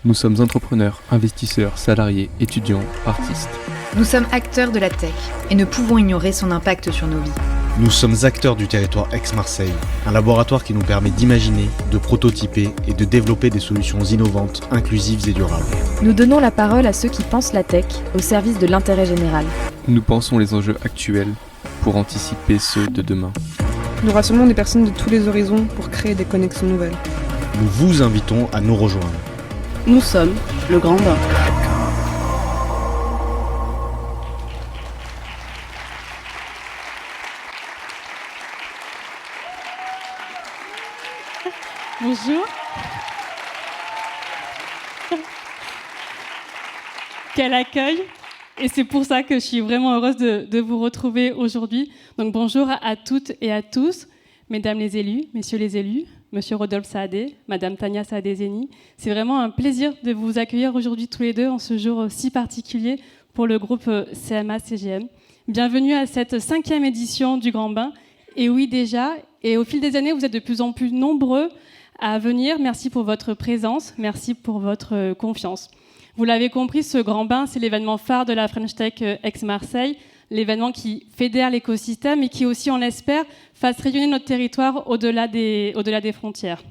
Nous sommes entrepreneurs, investisseurs, salariés, étudiants, artistes. Nous sommes acteurs de la tech et ne pouvons ignorer son impact sur nos vies. Nous sommes acteurs du territoire Aix-Marseille, un laboratoire qui nous permet d'imaginer, de prototyper et de développer des solutions innovantes, inclusives et durables. Nous donnons la parole à ceux qui pensent la tech au service de l'intérêt général. Nous pensons les enjeux actuels pour anticiper ceux de demain. Nous rassemblons des personnes de tous les horizons pour créer des connexions nouvelles. Nous vous invitons à nous rejoindre. Nous sommes le Grand Bain. Bonjour. Quel accueil. Et c'est pour ça que je suis vraiment heureuse de vous retrouver aujourd'hui. Donc bonjour à toutes et à tous, mesdames les élus, messieurs les élus, monsieur Rodolphe Saadé, madame Tania Saadé-Zeni. C'est vraiment un plaisir de vous accueillir aujourd'hui tous les deux en ce jour si particulier pour le groupe CMA-CGM. Bienvenue à cette 5e édition du Grand Bain. Et oui déjà, et au fil des années, vous êtes de plus en plus nombreux à venir. Merci pour votre présence, merci pour votre confiance. Vous l'avez compris, ce Grand Bain, c'est l'événement phare de la French Tech Aix-Marseille, l'événement qui fédère l'écosystème et qui aussi, on l'espère, fasse rayonner notre territoire au-delà des frontières.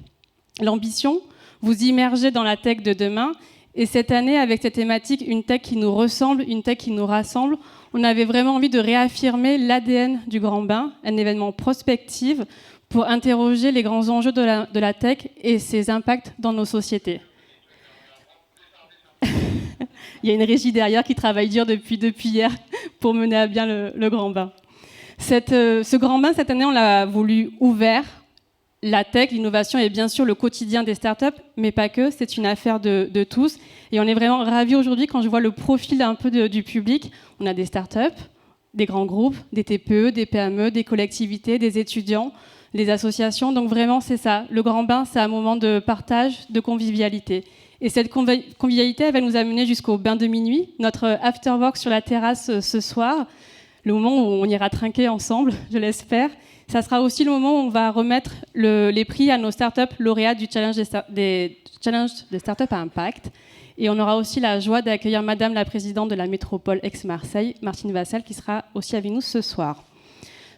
L'ambition, vous immerger dans la tech de demain. Et cette année, avec cette thématique, une tech qui nous ressemble, une tech qui nous rassemble, on avait vraiment envie de réaffirmer l'ADN du Grand Bain, un événement prospectif pour interroger les grands enjeux de la tech et ses impacts dans nos sociétés. Il y a une régie derrière qui travaille dur depuis hier pour mener à bien le Grand Bain. Ce Grand Bain, cette année, on l'a voulu ouvert. La tech, l'innovation est bien sûr le quotidien des startups, mais pas que, c'est une affaire de tous. Et on est vraiment ravis aujourd'hui quand je vois le profil un peu du public. On a des startups, des grands groupes, des TPE, des PME, des collectivités, des étudiants, les associations. Donc vraiment, c'est ça. Le Grand Bain, c'est un moment de partage, de convivialité. Et cette convivialité, elle va nous amener jusqu'au bain de minuit, notre afterwork sur la terrasse ce soir, le moment où on ira trinquer ensemble, je l'espère. Ça sera aussi le moment où on va remettre les prix à nos startups lauréats du challenge des startups à impact. Et on aura aussi la joie d'accueillir Madame la Présidente de la métropole Aix-Marseille, Martine Vassal, qui sera aussi avec nous ce soir.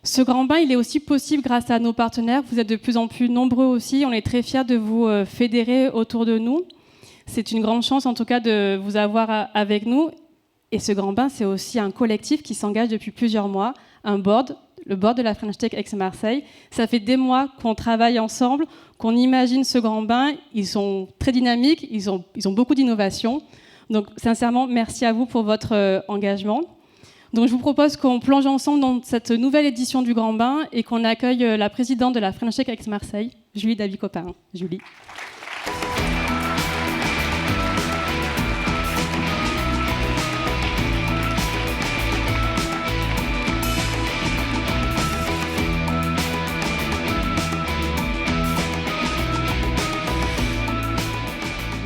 Ce Grand Bain, il est aussi possible grâce à nos partenaires. Vous êtes de plus en plus nombreux aussi. On est très fiers de vous fédérer autour de nous. C'est une grande chance, en tout cas, de vous avoir avec nous. Et ce Grand Bain, c'est aussi un collectif qui s'engage depuis plusieurs mois, le board de la French Tech Aix-Marseille. Ça fait des mois qu'on travaille ensemble, qu'on imagine ce Grand Bain. Ils sont très dynamiques, ils ont beaucoup d'innovation. Donc, sincèrement, merci à vous pour votre engagement. Donc, je vous propose qu'on plonge ensemble dans cette nouvelle édition du Grand Bain et qu'on accueille la présidente de la French Tech Aix-Marseille, Julie Davy-Copin. Julie.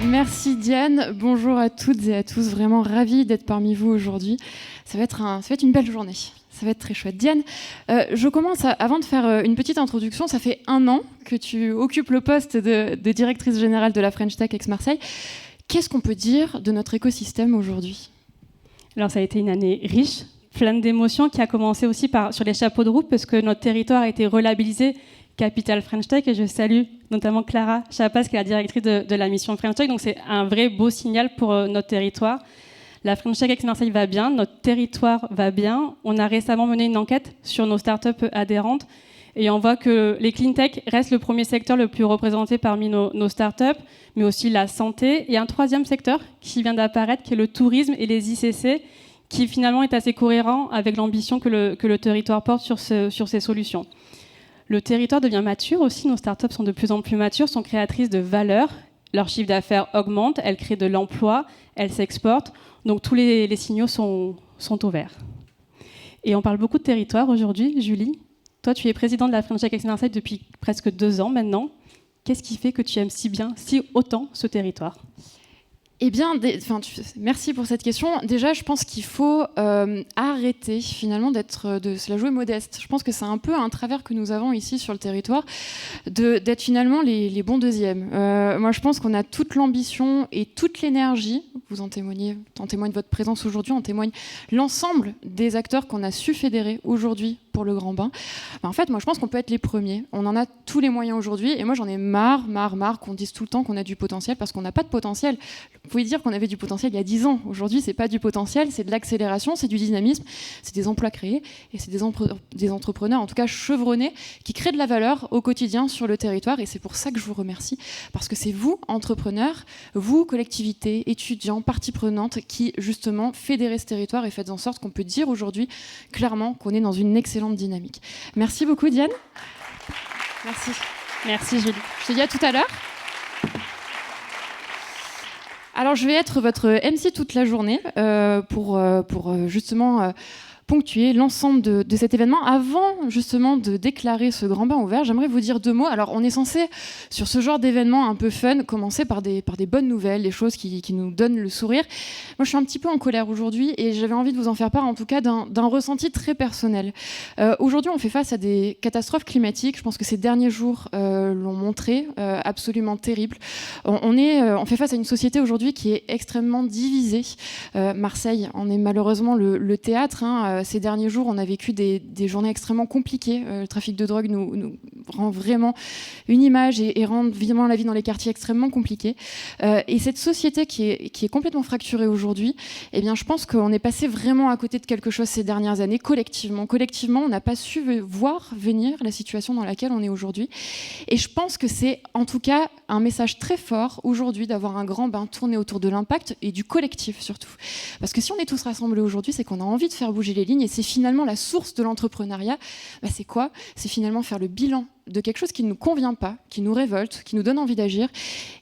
Merci Diane, bonjour à toutes et à tous, vraiment ravie d'être parmi vous aujourd'hui. Ça va être une belle journée, ça va être très chouette. Diane, je commence avant de faire une petite introduction. Ça fait 1 an que tu occupes le poste de directrice générale de la French Tech Aix-Marseille. Qu'est-ce qu'on peut dire de notre écosystème aujourd'hui ? Alors ça a été une année riche, pleine d'émotions, qui a commencé aussi sur les chapeaux de roue, parce que notre territoire a été relabellisé Capital French Tech, et je salue notamment Clara Chapas, qui est la directrice de la mission French Tech. Donc c'est un vrai beau signal pour notre territoire. La French Tech Aix-Marseille va bien, notre territoire va bien. On a récemment mené une enquête sur nos startups adhérentes, et on voit que les clean tech restent le premier secteur le plus représenté parmi nos startups, mais aussi la santé. Et un 3e secteur qui vient d'apparaître, qui est le tourisme et les ICC, qui finalement est assez cohérent avec l'ambition que le territoire porte sur ces solutions. Le territoire devient mature aussi, nos startups sont de plus en plus matures, sont créatrices de valeur, leur chiffre d'affaires augmente, elles créent de l'emploi, elles s'exportent, donc tous les signaux sont au vert. Et on parle beaucoup de territoire aujourd'hui. Julie, toi tu es présidente de la French Tech Aix-Marseille depuis presque 2 ans maintenant. Qu'est-ce qui fait que tu aimes si autant ce territoire ? Eh bien, merci pour cette question. Déjà, je pense qu'il faut arrêter finalement de se la jouer modeste. Je pense que c'est un peu un travers que nous avons ici sur le territoire, d'être finalement les bons deuxièmes. Moi, je pense qu'on a toute l'ambition et toute l'énergie. Vous en témoigne votre présence aujourd'hui, en témoigne l'ensemble des acteurs qu'on a su fédérer aujourd'hui pour le Grand Bain. En fait, moi, je pense qu'on peut être les premiers. On en a tous les moyens aujourd'hui. Et moi, j'en ai marre qu'on dise tout le temps qu'on a du potentiel, parce qu'on n'a pas de potentiel. Vous pouvez dire qu'on avait du potentiel il y a 10 ans. Aujourd'hui, c'est pas du potentiel, c'est de l'accélération, c'est du dynamisme, c'est des emplois créés et c'est des entrepreneurs, en tout cas chevronnés, qui créent de la valeur au quotidien sur le territoire. Et c'est pour ça que je vous remercie, parce que c'est vous, entrepreneurs, vous, collectivités, étudiants, parties prenantes, qui justement fédérez ce territoire et faites en sorte qu'on peut dire aujourd'hui clairement qu'on est dans une excellente dynamique. Merci beaucoup, Diane. Merci. Merci, Julie. Je te dis à tout à l'heure. Alors, je vais être votre MC toute la journée pour justement ponctuer l'ensemble de cet événement. Avant justement de déclarer ce grand bain ouvert, j'aimerais vous dire 2 mots. Alors, on est censé, sur ce genre d'événement un peu fun, commencer par des bonnes nouvelles, des choses qui nous donnent le sourire. Moi, je suis un petit peu en colère aujourd'hui et j'avais envie de vous en faire part, en tout cas, d'un ressenti très personnel. Aujourd'hui, on fait face à des catastrophes climatiques. Je pense que ces derniers jours l'ont montré, absolument terribles. On fait face à une société aujourd'hui qui est extrêmement divisée. Marseille en est malheureusement le théâtre. Ces derniers jours, on a vécu des journées extrêmement compliquées. Le trafic de drogue nous rend vraiment une image et rend évidemment la vie dans les quartiers extrêmement compliquée. Et cette société qui est complètement fracturée aujourd'hui, eh bien, je pense qu'on est passé vraiment à côté de quelque chose ces dernières années, collectivement. Collectivement, on n'a pas su voir venir la situation dans laquelle on est aujourd'hui. Et je pense que c'est en tout cas un message très fort aujourd'hui d'avoir un grand bain tourné autour de l'impact et du collectif surtout. Parce que si on est tous rassemblés aujourd'hui, c'est qu'on a envie de faire bouger les lignes et c'est finalement la source de l'entrepreneuriat. C'est quoi ? C'est finalement faire le bilan de quelque chose qui ne nous convient pas, qui nous révolte, qui nous donne envie d'agir,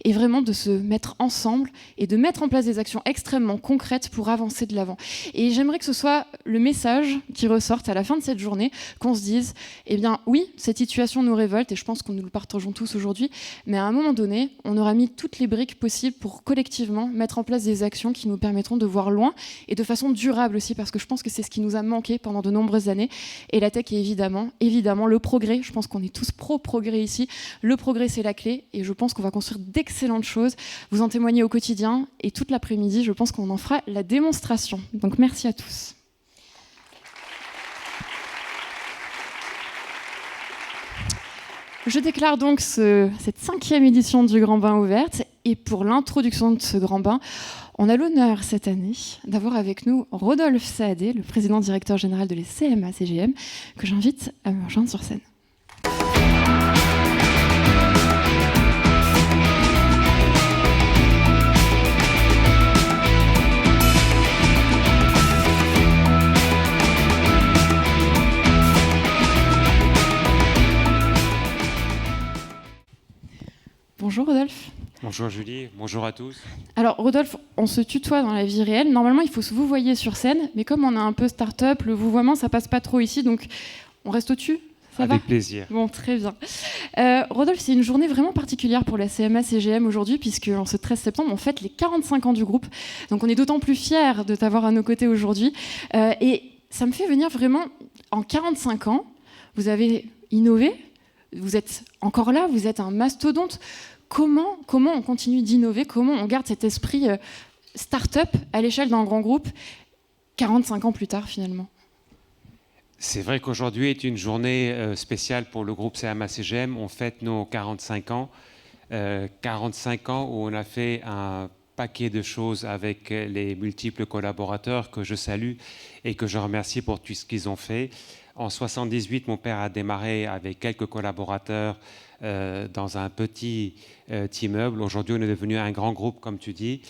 et vraiment de se mettre ensemble et de mettre en place des actions extrêmement concrètes pour avancer de l'avant. Et j'aimerais que ce soit le message qui ressorte à la fin de cette journée, qu'on se dise, eh bien oui, cette situation nous révolte, et je pense que nous le partageons tous aujourd'hui, mais à un moment donné, on aura mis toutes les briques possibles pour collectivement mettre en place des actions qui nous permettront de voir loin, et de façon durable aussi, parce que je pense que c'est ce qui nous a manqué pendant de nombreuses années, et la tech est évidemment le progrès. Je pense qu'on est tous pro-progrès ici. Le progrès, c'est la clé et je pense qu'on va construire d'excellentes choses. Vous en témoignez au quotidien et toute l'après-midi, je pense qu'on en fera la démonstration. Donc merci à tous. Je déclare donc cette 5e édition du Grand Bain ouverte et pour l'introduction de ce Grand Bain, on a l'honneur cette année d'avoir avec nous Rodolphe Saadé, le président directeur général de la CMA-CGM, que j'invite à me rejoindre sur scène. Bonjour Rodolphe. Bonjour Julie, bonjour à tous. Alors Rodolphe, on se tutoie dans la vie réelle. Normalement, il faut se vouvoyer sur scène, mais comme on a un peu start-up, le vouvoiement, ça passe pas trop ici, donc on reste au-dessus. Ça va ? Avec plaisir. Bon, très bien. Rodolphe, c'est une journée vraiment particulière pour la CMA-CGM aujourd'hui, puisque en ce 13 septembre, on fête les 45 ans du groupe. Donc on est d'autant plus fiers de t'avoir à nos côtés aujourd'hui. Et ça me fait venir vraiment, en 45 ans, vous avez innové, vous êtes encore là, vous êtes un mastodonte. Comment on continue d'innover ? Comment on garde cet esprit start-up à l'échelle d'un grand groupe 45 ans plus tard finalement ? C'est vrai qu'aujourd'hui est une journée spéciale pour le groupe CMA-CGM. On fête nos 45 ans. 45 ans où on a fait un paquet de choses avec les multiples collaborateurs que je salue et que je remercie pour tout ce qu'ils ont fait. En 1978, mon père a démarré avec quelques collaborateurs dans un petit immeuble. Aujourd'hui, on est devenu un grand groupe, comme tu dis.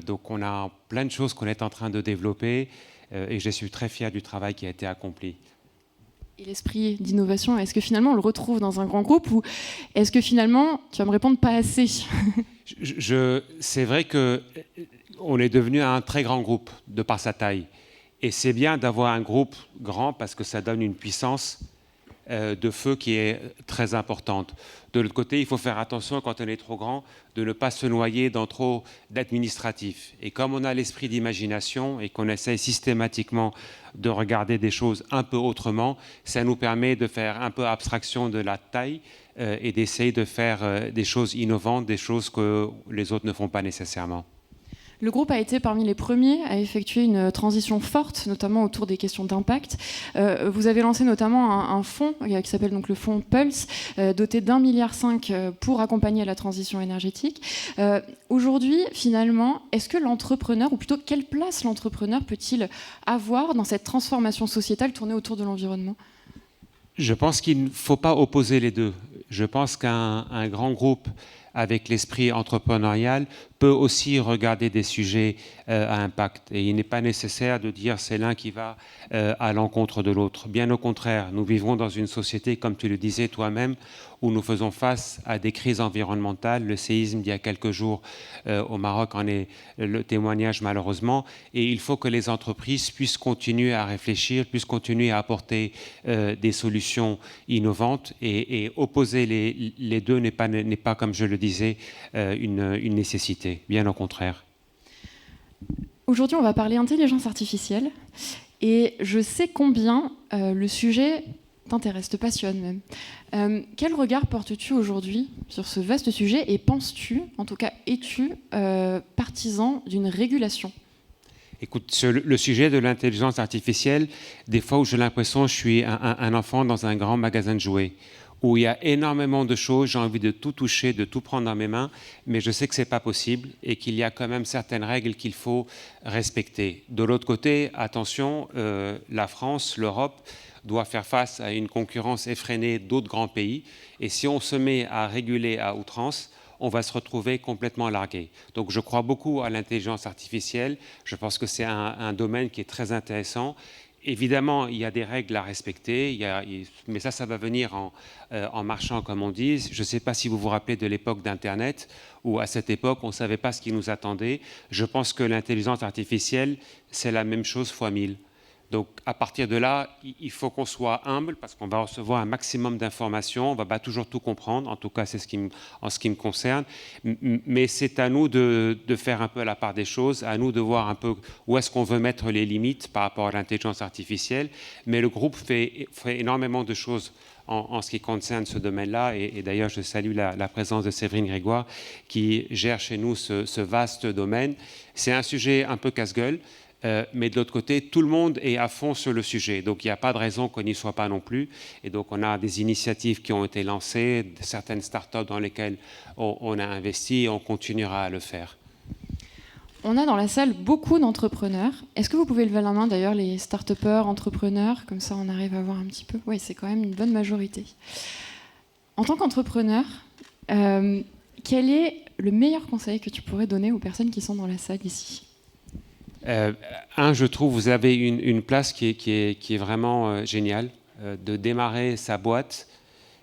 Donc, on a plein de choses qu'on est en train de développer et je suis très fier du travail qui a été accompli. Et l'esprit d'innovation, est-ce que finalement on le retrouve dans un grand groupe ou est-ce que finalement, tu vas me répondre, pas assez ? C'est vrai qu'on est devenu un très grand groupe de par sa taille. Et c'est bien d'avoir un groupe grand parce que ça donne une puissance de feu qui est très importante. De l'autre côté, il faut faire attention quand on est trop grand de ne pas se noyer dans trop d'administratif. Et comme on a l'esprit d'imagination et qu'on essaye systématiquement de regarder des choses un peu autrement, ça nous permet de faire un peu abstraction de la taille et d'essayer de faire des choses innovantes, des choses que les autres ne font pas nécessairement. Le groupe a été parmi les premiers à effectuer une transition forte, notamment autour des questions d'impact. Vous avez lancé notamment un fonds qui s'appelle donc le fonds Pulse, doté d'1,5 milliard pour accompagner la transition énergétique. Aujourd'hui, finalement, est-ce que l'entrepreneur, ou plutôt quelle place l'entrepreneur peut-il avoir dans cette transformation sociétale tournée autour de l'environnement ? Je pense qu'il ne faut pas opposer les deux. Je pense qu'un grand groupe avec l'esprit entrepreneurial peut aussi regarder des sujets à impact. Et il n'est pas nécessaire de dire c'est l'un qui va à l'encontre de l'autre. Bien au contraire, nous vivons dans une société, comme tu le disais toi-même, où nous faisons face à des crises environnementales. Le séisme d'il y a quelques jours au Maroc en est le témoignage malheureusement. Et il faut que les entreprises puissent continuer à réfléchir, puissent continuer à apporter des solutions innovantes. Et opposer les deux n'est pas, comme je le disais, une nécessité. Bien au contraire. Aujourd'hui, on va parler intelligence artificielle. Et je sais combien le sujet t'intéresse, te passionne même. Quel regard portes-tu aujourd'hui sur ce vaste sujet et penses-tu, en tout cas es-tu partisan d'une régulation ? Écoute, sur le sujet de l'intelligence artificielle, des fois où j'ai l'impression que je suis un enfant dans un grand magasin de jouets, où il y a énormément de choses, j'ai envie de tout toucher, de tout prendre dans mes mains, mais je sais que ce n'est pas possible et qu'il y a quand même certaines règles qu'il faut respecter. De l'autre côté, attention, la France, l'Europe doit faire face à une concurrence effrénée d'autres grands pays, et si on se met à réguler à outrance, on va se retrouver complètement largué. Donc je crois beaucoup à l'intelligence artificielle, je pense que c'est un domaine qui est très intéressant. Évidemment, il y a des règles à respecter, mais ça va venir en marchant, comme on dit. Je ne sais pas si vous vous rappelez de l'époque d'Internet, où à cette époque, on ne savait pas ce qui nous attendait. Je pense que l'intelligence artificielle, c'est la même chose fois 1000. Donc, à partir de là, il faut qu'on soit humble, parce qu'on va recevoir un maximum d'informations. On ne va pas toujours tout comprendre, en tout cas, c'est en ce qui me concerne. Mais c'est à nous de faire un peu la part des choses, à nous de voir un peu où est-ce qu'on veut mettre les limites par rapport à l'intelligence artificielle. Mais le groupe fait énormément de choses en ce qui concerne ce domaine-là. Et d'ailleurs, je salue la présence de Séverine Grégoire, qui gère chez nous ce vaste domaine. C'est un sujet un peu casse-gueule. Mais de l'autre côté, tout le monde est à fond sur le sujet. Donc, il n'y a pas de raison qu'on n'y soit pas non plus. Et donc, on a des initiatives qui ont été lancées, certaines startups dans lesquelles on a investi et on continuera à le faire. On a dans la salle beaucoup d'entrepreneurs. Est-ce que vous pouvez lever la main, d'ailleurs, les start-upers, entrepreneurs ? Comme ça, on arrive à voir un petit peu. Oui, c'est quand même une bonne majorité. En tant qu'entrepreneur, quel est le meilleur conseil que tu pourrais donner aux personnes qui sont dans la salle ici ? Je trouve vous avez une place qui est vraiment géniale, de démarrer sa boîte,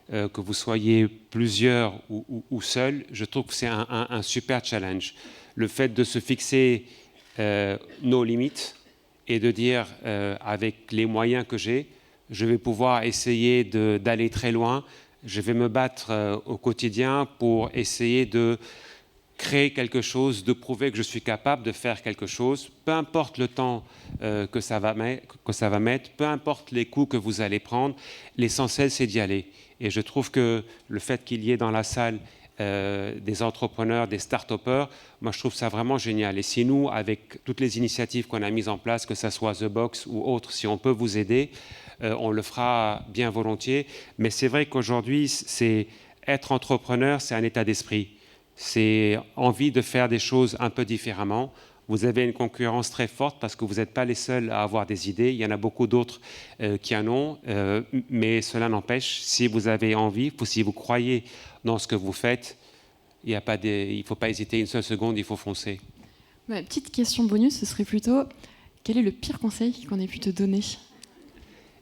que vous soyez plusieurs ou seuls. Je trouve que c'est un super challenge. Le fait de se fixer nos limites et de dire avec les moyens que j'ai, je vais pouvoir essayer d'aller très loin. Je vais me battre au quotidien pour essayer de créer quelque chose, de prouver que je suis capable de faire quelque chose, peu importe le temps que ça va mettre, peu importe les coûts que vous allez prendre, l'essentiel c'est d'y aller. Et je trouve que le fait qu'il y ait dans la salle des entrepreneurs, des start-upers, moi je trouve ça vraiment génial. Et si nous, avec toutes les initiatives qu'on a mises en place, que ce soit The Box ou autres, si on peut vous aider, on le fera bien volontiers. Mais c'est vrai qu'aujourd'hui, être entrepreneur, c'est un état d'esprit. C'est envie de faire des choses un peu différemment. Vous avez une concurrence très forte parce que vous n'êtes pas les seuls à avoir des idées. Il y en a beaucoup d'autres qui en ont, mais cela n'empêche, si vous avez envie, si vous croyez dans ce que vous faites, il ne faut pas hésiter une seule seconde, il faut foncer. Ma petite question bonus, ce serait plutôt, quel est le pire conseil qu'on ait pu te donner ?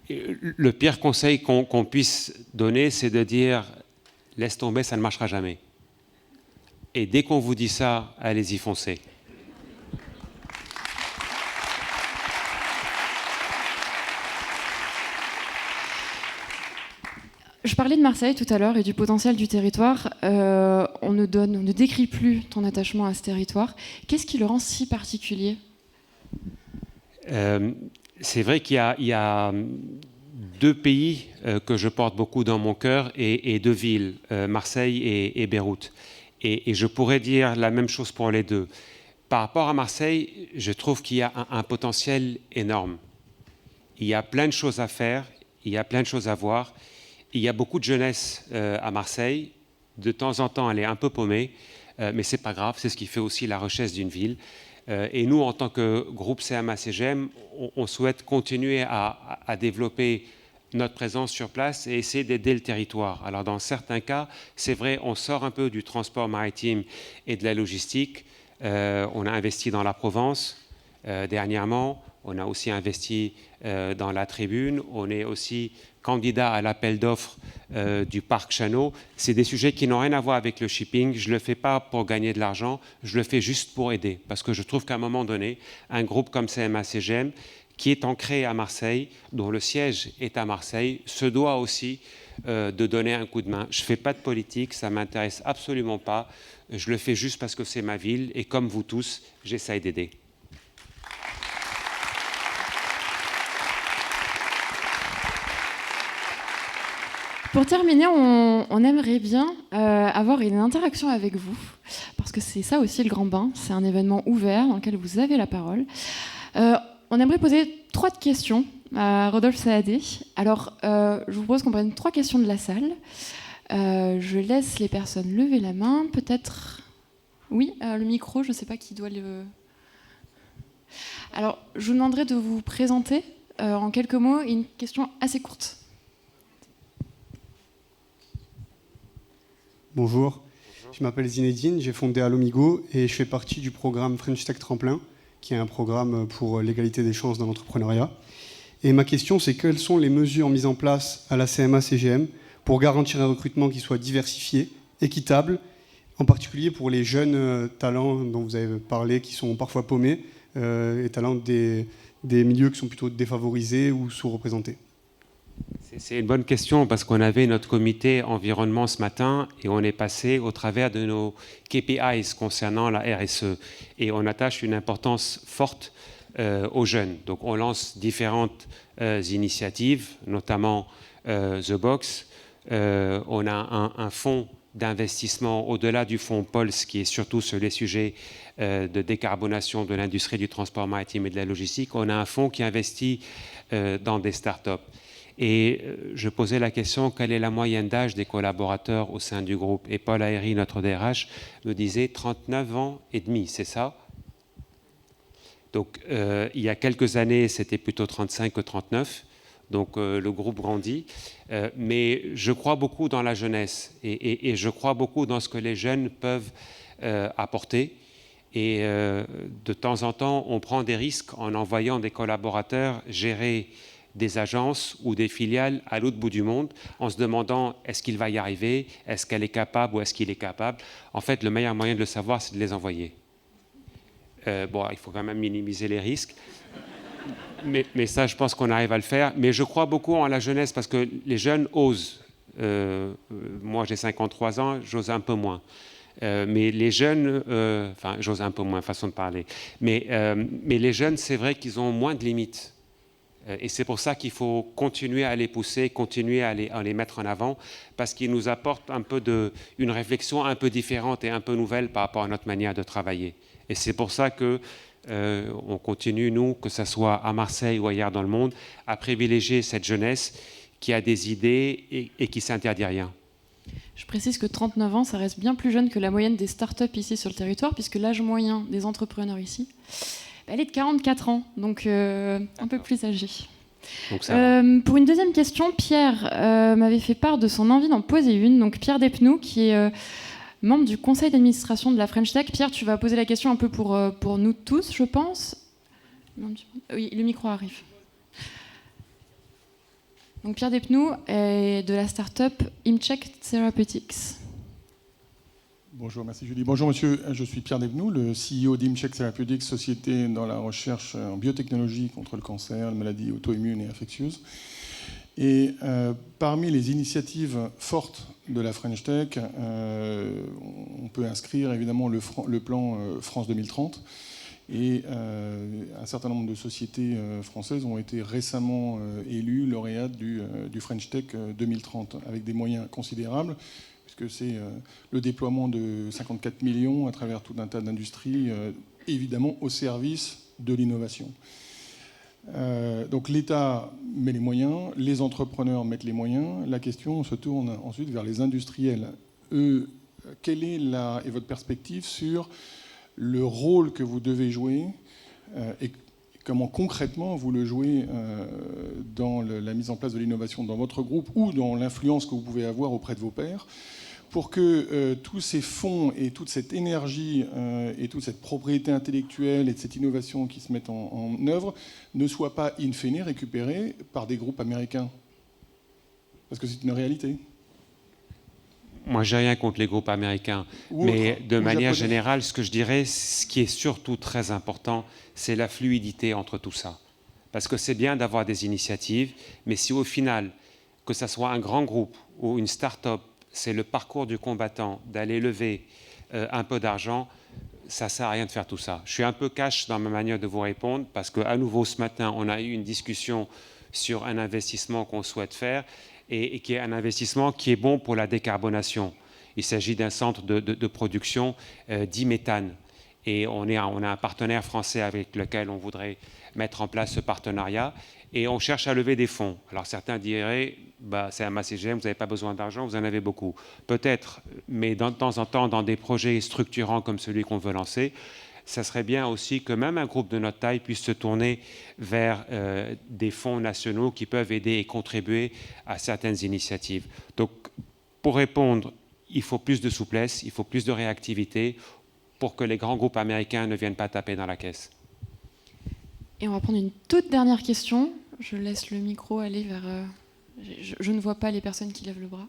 Le pire conseil qu'on puisse donner, c'est de dire « laisse tomber, ça ne marchera jamais ». Et dès qu'on vous dit ça, allez-y, foncez. Je parlais de Marseille tout à l'heure et du potentiel du territoire. On ne décrit plus ton attachement à ce territoire. Qu'est-ce qui le rend si particulier ? C'est vrai qu'il y a deux pays que je porte beaucoup dans mon cœur et deux villes, Marseille et Beyrouth. Et je pourrais dire la même chose pour les deux. Par rapport à Marseille, je trouve qu'il y a un potentiel énorme. Il y a plein de choses à faire, il y a plein de choses à voir. Il y a beaucoup de jeunesse à Marseille. De temps en temps, elle est un peu paumée, mais ce n'est pas grave, c'est ce qui fait aussi la richesse d'une ville. Et nous, en tant que groupe CMA-CGM, on souhaite continuer à développer notre présence sur place et essayer d'aider le territoire. Alors, dans certains cas, c'est vrai, on sort un peu du transport maritime et de la logistique. On a investi dans la Provence dernièrement. On a aussi investi dans la Tribune. On est aussi candidat à l'appel d'offres du parc Chanot. C'est des sujets qui n'ont rien à voir avec le shipping. Je ne le fais pas pour gagner de l'argent. Je le fais juste pour aider. Parce que je trouve qu'à un moment donné, un groupe comme CMA-CGM, qui est ancré à Marseille, dont le siège est à Marseille, se doit aussi de donner un coup de main. Je ne fais pas de politique, ça ne m'intéresse absolument pas. Je le fais juste parce que c'est ma ville. Et comme vous tous, j'essaye d'aider. Pour terminer, on aimerait bien avoir une interaction avec vous, parce que c'est ça aussi le Grand Bain, c'est un événement ouvert dans lequel vous avez la parole. On aimerait poser 3 questions à Rodolphe Saadé. Alors, je vous propose qu'on prenne 3 questions de la salle. Je laisse les personnes lever la main, peut-être... Oui, le micro, je ne sais pas qui doit le... Alors, je vous demanderai de vous présenter en quelques mots et une question assez courte. Bonjour, je m'appelle Zinedine, j'ai fondé Allomigo et je fais partie du programme French Tech Tremplin, qui est un programme pour l'égalité des chances dans l'entrepreneuriat. Et ma question, c'est quelles sont les mesures mises en place à la CMA-CGM pour garantir un recrutement qui soit diversifié, équitable, en particulier pour les jeunes talents dont vous avez parlé, qui sont parfois paumés, et talents des milieux qui sont plutôt défavorisés ou sous-représentés. C'est une bonne question parce qu'on avait notre comité environnement ce matin et on est passé au travers de nos KPIs concernant la RSE et on attache une importance forte aux jeunes. Donc on lance différentes initiatives, notamment The Box. On a un fonds d'investissement au-delà du fonds POLS qui est surtout sur les sujets de décarbonation de l'industrie du transport maritime et de la logistique. On a un fonds qui investit dans des startups. Et je posais la question, quelle est la moyenne d'âge des collaborateurs au sein du groupe ? Et Paul Aéry, notre DRH, me disait 39 ans et demi, c'est ça ? Donc il y a quelques années, c'était plutôt 35 que 39. Donc le groupe grandit. Mais je crois beaucoup dans la jeunesse et je crois beaucoup dans ce que les jeunes peuvent apporter. Et de temps en temps, on prend des risques en envoyant des collaborateurs gérer des agences ou des filiales à l'autre bout du monde en se demandant est-ce qu'il va y arriver, est-ce qu'elle est capable ou est-ce qu'il est capable. En fait, le meilleur moyen de le savoir, c'est de les envoyer. Bon, il faut quand même minimiser les risques. Mais ça, je pense qu'on arrive à le faire. Mais je crois beaucoup en la jeunesse parce que les jeunes osent. Moi, j'ai 53 ans, j'ose un peu moins. Mais les jeunes, enfin, j'ose un peu moins, façon de parler. Mais les jeunes, c'est vrai qu'ils ont moins de limites. Et c'est pour ça qu'il faut continuer à les pousser, continuer à les mettre en avant, parce qu'ils nous apportent un peu une réflexion un peu différente et un peu nouvelle par rapport à notre manière de travailler. Et c'est pour ça qu'on continue, nous, que ce soit à Marseille ou ailleurs dans le monde, à privilégier cette jeunesse qui a des idées et qui ne s'interdit rien. Je précise que 39 ans, ça reste bien plus jeune que la moyenne des startups ici sur le territoire, puisque l'âge moyen des entrepreneurs ici, elle est de 44 ans, donc un peu plus âgée. Donc ça pour une deuxième question, Pierre m'avait fait part de son envie d'en poser une. Donc Pierre Despnous, qui est membre du conseil d'administration de la French Tech. Pierre, tu vas poser la question un peu pour nous tous, je pense. Oui, le micro arrive. Donc Pierre Despnous est de la start-up ImCheck Therapeutics. Bonjour, merci Julie. Bonjour monsieur, je suis Pierre Despnous, le CEO d'ImCheck Therapeutics, société dans la recherche en biotechnologie contre le cancer, les maladies auto-immunes et infectieuses. Et parmi les initiatives fortes de la French Tech, on peut inscrire évidemment le plan France 2030. Et un certain nombre de sociétés françaises ont été récemment élues lauréates du French Tech 2030, avec des moyens considérables, puisque c'est le déploiement de 54 millions à travers tout un tas d'industries, évidemment au service de l'innovation. Donc l'État met les moyens, les entrepreneurs mettent les moyens. La question se tourne ensuite vers les industriels. Eux, quelle est votre perspective sur le rôle que vous devez jouer et comment concrètement vous le jouez dans la mise en place de l'innovation dans votre groupe ou dans l'influence que vous pouvez avoir auprès de vos pairs, pour que tous ces fonds et toute cette énergie et toute cette propriété intellectuelle et de cette innovation qui se mettent en œuvre ne soient pas in fine récupérés par des groupes américains. Parce que c'est une réalité. Moi, j'ai rien contre les groupes américains, mais de manière générale, ce que je dirais, ce qui est surtout très important, c'est la fluidité entre tout ça. Parce que c'est bien d'avoir des initiatives, mais si au final, que ce soit un grand groupe ou une start-up, c'est le parcours du combattant d'aller lever un peu d'argent, ça ne sert à rien de faire tout ça. Je suis un peu cash dans ma manière de vous répondre, parce qu'à nouveau, ce matin, on a eu une discussion sur un investissement qu'on souhaite faire, et qui est un investissement qui est bon pour la décarbonation. Il s'agit d'un centre de production d'e-méthane. Et on a un partenaire français avec lequel on voudrait mettre en place ce partenariat. Et on cherche à lever des fonds. Alors certains diraient, c'est un MACGM, vous n'avez pas besoin d'argent, vous en avez beaucoup. Peut-être, mais de temps en temps, dans des projets structurants comme celui qu'on veut lancer, ça serait bien aussi que même un groupe de notre taille puisse se tourner vers des fonds nationaux qui peuvent aider et contribuer à certaines initiatives. Donc, pour répondre, il faut plus de souplesse, il faut plus de réactivité pour que les grands groupes américains ne viennent pas taper dans la caisse. Et on va prendre une toute dernière question. Je laisse le micro aller vers... Je ne vois pas les personnes qui lèvent le bras.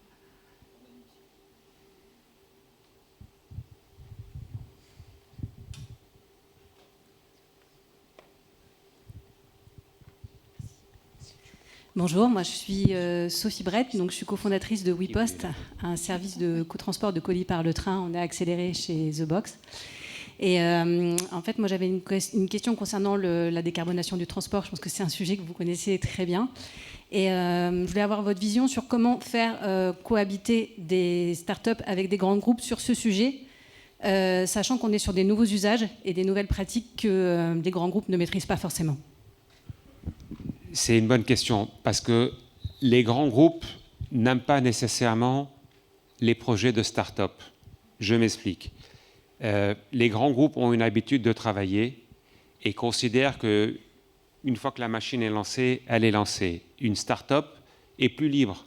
Bonjour, moi je suis Sophie Brett, donc je suis cofondatrice de WePost, un service de transport de colis par le train. On est accéléré chez The Box. Et en fait, moi j'avais une question concernant la décarbonation du transport. Je pense que c'est un sujet que vous connaissez très bien. Et je voulais avoir votre vision sur comment faire cohabiter des startups avec des grands groupes sur ce sujet, sachant qu'on est sur des nouveaux usages et des nouvelles pratiques que des grands groupes ne maîtrisent pas forcément. C'est une bonne question, parce que les grands groupes n'aiment pas nécessairement les projets de start-up. Je m'explique. Les grands groupes ont une habitude de travailler et considèrent qu'une fois que la machine est lancée, elle est lancée. Une start-up est plus libre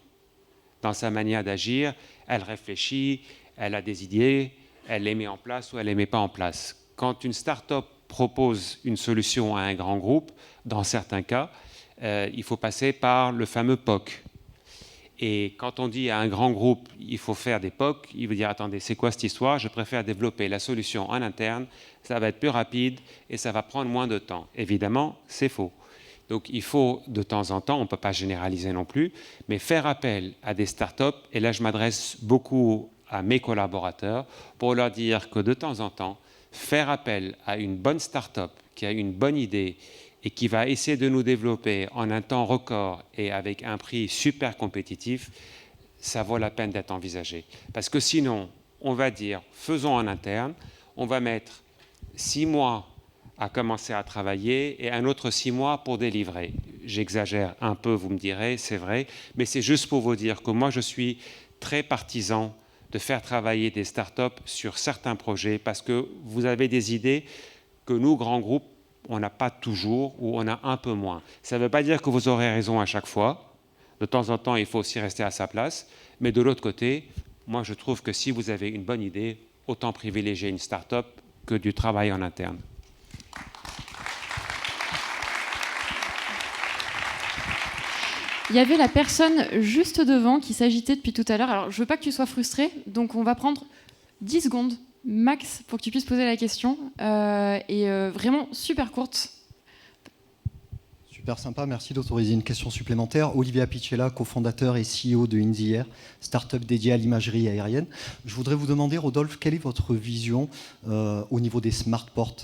dans sa manière d'agir. Elle réfléchit, elle a des idées, elle les met en place ou elle ne les met pas en place. Quand une start-up propose une solution à un grand groupe, dans certains cas, il faut passer par le fameux POC. Et quand on dit à un grand groupe, il faut faire des POC, il veut dire, attendez, c'est quoi cette histoire? Je préfère développer la solution en interne, ça va être plus rapide et ça va prendre moins de temps. Évidemment, c'est faux. Donc il faut de temps en temps, on ne peut pas généraliser non plus, mais faire appel à des startups, et là je m'adresse beaucoup à mes collaborateurs, pour leur dire que de temps en temps, faire appel à une bonne startup qui a une bonne idée et qui va essayer de nous développer en un temps record et avec un prix super compétitif, ça vaut la peine d'être envisagé. Parce que sinon, on va dire, faisons en interne, on va mettre 6 mois à commencer à travailler et un autre 6 mois pour délivrer. J'exagère un peu, vous me direz, c'est vrai, mais c'est juste pour vous dire que moi, je suis très partisan de faire travailler des startups sur certains projets parce que vous avez des idées que nous, grands groupes, on n'a pas toujours ou on a un peu moins. Ça ne veut pas dire que vous aurez raison à chaque fois. De temps en temps, il faut aussi rester à sa place. Mais de l'autre côté, moi, je trouve que si vous avez une bonne idée, autant privilégier une start-up que du travail en interne. Il y avait la personne juste devant qui s'agitait depuis tout à l'heure. Alors, je ne veux pas que tu sois frustré, donc on va prendre 10 secondes max pour que tu puisses poser la question. Vraiment super courte. super sympa, merci d'autoriser une question supplémentaire. Olivier Apicella, cofondateur et CEO de In the Air, start-up dédiée à l'imagerie aérienne. Je voudrais vous demander, Rodolphe, quelle est votre vision au niveau des smart ports ?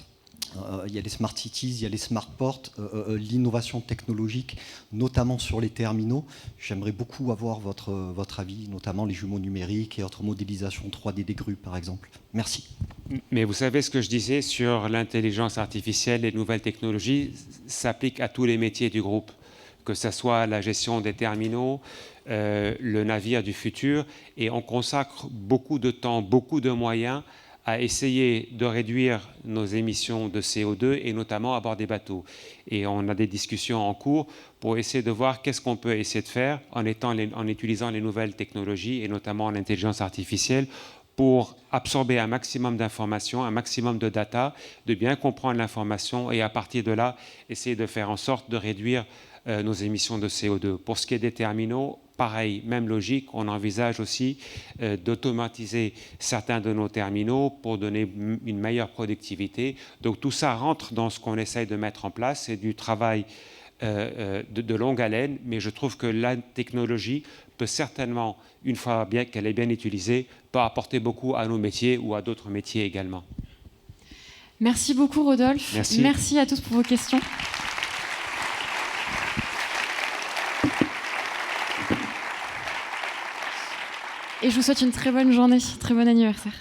Il y a les smart cities, il y a les smart ports, l'innovation technologique, notamment sur les terminaux. J'aimerais beaucoup avoir votre avis, notamment les jumeaux numériques et autres modélisations 3D des grues, par exemple. Merci. Mais vous savez ce que je disais sur l'intelligence artificielle et les nouvelles technologies s'applique à tous les métiers du groupe, que ce soit la gestion des terminaux, le navire du futur, et on consacre beaucoup de temps, beaucoup de moyens à essayer de réduire nos émissions de CO2 et notamment à bord des bateaux. Et on a des discussions en cours pour essayer de voir qu'est-ce qu'on peut essayer de faire en utilisant les nouvelles technologies et notamment l'intelligence artificielle pour absorber un maximum d'informations, un maximum de data, de bien comprendre l'information et à partir de là, essayer de faire en sorte de réduire nos émissions de CO2. Pour ce qui est des terminaux, pareil, même logique, on envisage aussi d'automatiser certains de nos terminaux pour donner une meilleure productivité. Donc tout ça rentre dans ce qu'on essaye de mettre en place. C'est du travail de longue haleine, mais je trouve que la technologie peut certainement, une fois qu'elle est bien utilisée, peut apporter beaucoup à nos métiers ou à d'autres métiers également. Merci beaucoup, Rodolphe. Merci à tous pour vos questions. Et je vous souhaite une très bonne journée, très bon anniversaire.